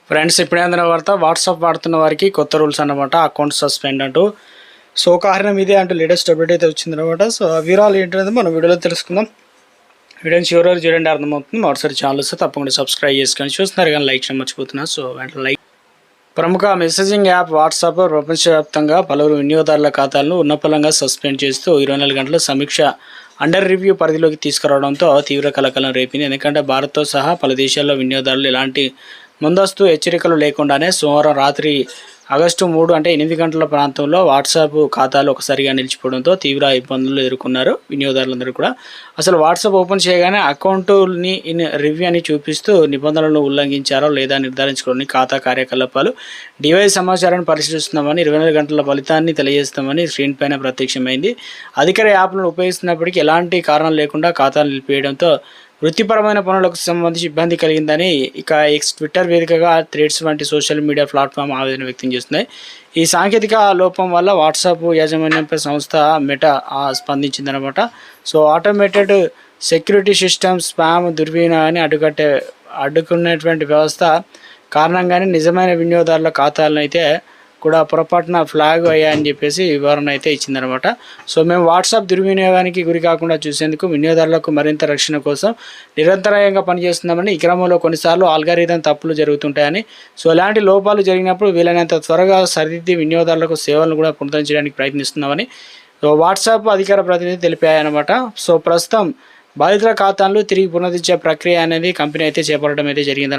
Friends ఇప్పుడే అందిన వార్త, వాట్సాప్ వాడుతున్న వారికి కొత్త రూల్స్ అన్నమాట. అకౌంట్ సస్పెండ్ అంటూ సో కారణం ఇదే అంటూ లేటెస్ట్ అప్డేట్ అయితే వచ్చిందనమాట. సో ఆ వివరాలు ఏంటనేది మనం వీడియోలో తెలుసుకుందాం. వీడియోని చివరి వరకు చూడండి, అర్థమవుతుంది. మరోసారి ఛానల్ వస్తే తప్పకుండా సబ్స్క్రైబ్ చేసుకొని చూస్తున్నారు కానీ లైక్ చేయడం మర్చిపోతున్నా. సో వెంటనే లైక్. ప్రముఖ మెసేజింగ్ యాప్ వాట్సాప్ ప్రపంచవ్యాప్తంగా పలువురు వినియోగదారుల ఖాతాలను ఉన్నపలంగా సస్పెండ్ చేస్తూ 24 గంటల సమీక్ష అండర్ రివ్యూ పరిధిలోకి తీసుకురావడంతో తీవ్ర కలకలం రేపింది. ఎందుకంటే భారత్తో సహా పలు దేశాల్లో వినియోగదారులు ఎలాంటి ముందస్తు హెచ్చరికలు లేకుండానే సోమవారం రాత్రి ఆగస్టు 3 అంటే 8 గంటల ప్రాంతంలో వాట్సాప్ ఖాతాలు ఒకసారిగా నిలిచిపోవడంతో తీవ్ర ఇబ్బందులు ఎదుర్కొన్నారు వినియోగదారులందరూ కూడా. అసలు వాట్సాప్ ఓపెన్ చేయగానే అకౌంట్ని ఇన్ రివ్యూ అని చూపిస్తూ నిబంధనలను ఉల్లంఘించారో లేదా నిర్ధారించుకోవడానికి ఖాతా కార్యకలాపాలు డివైస్ సమాచారాన్ని పరిశీలిస్తున్నామని 24 గంటల ఫలితాన్ని తెలియజేస్తామని స్క్రీన్ పైన ప్రత్యక్షమైంది. అధికార యాప్లను ఉపయోగిస్తున్నప్పటికీ ఎలాంటి కారణం లేకుండా ఖాతాలు నిలిపివేయడంతో వృత్తిపరమైన పనులకు సంబంధించి ఇబ్బంది కలిగిందని ఇక ఎక్స్ ట్విట్టర్ వేదికగా థ్రెడ్స్ వంటి సోషల్ మీడియా ప్లాట్ఫామ్ ఆవేదన వ్యక్తం చేస్తున్నాయి. ఈ సాంకేతిక లోపం వల్ల వాట్సాప్ యాజమాన్యంపై సంస్థ మెటా స్పందించిందనమాట. So automated security system spam దుర్వినియోగాన్ని అడ్డుకునేటువంటి వ్యవస్థ కారణంగానే నిజమైన వినియోగదారుల ఖాతాలను అయితే కూడా పొరపాటున ఫ్లాగ్ అయ్యాయని చెప్పేసి వివరణ అయితే ఇచ్చిందనమాట. సో మేము వాట్సాప్ దుర్వినియోగానికి గురి కాకుండా చూసేందుకు వినియోగదారులకు మరింత రక్షణ కోసం నిరంతరాయంగా పనిచేస్తున్నామని, ఈ క్రమంలో కొన్నిసార్లు ఆల్గారిథం తప్పులు జరుగుతుంటాయని, సో ఇలాంటి లోపాలు జరిగినప్పుడు వీలైనంత త్వరగా సరిదిద్ది వినియోగదారులకు సేవలను కూడా పునరుద్ధరించడానికి ప్రయత్నిస్తున్నామని వాట్సాప్ అధికార ప్రతినిధి తెలిపాయన్నమాట. సో ప్రస్తుతం బాధితుల ఖాతాలను తిరిగి పునరుద్ధరించే ప్రక్రియ అనేది కంపెనీ అయితే చేపట్టడం అయితే జరిగింది.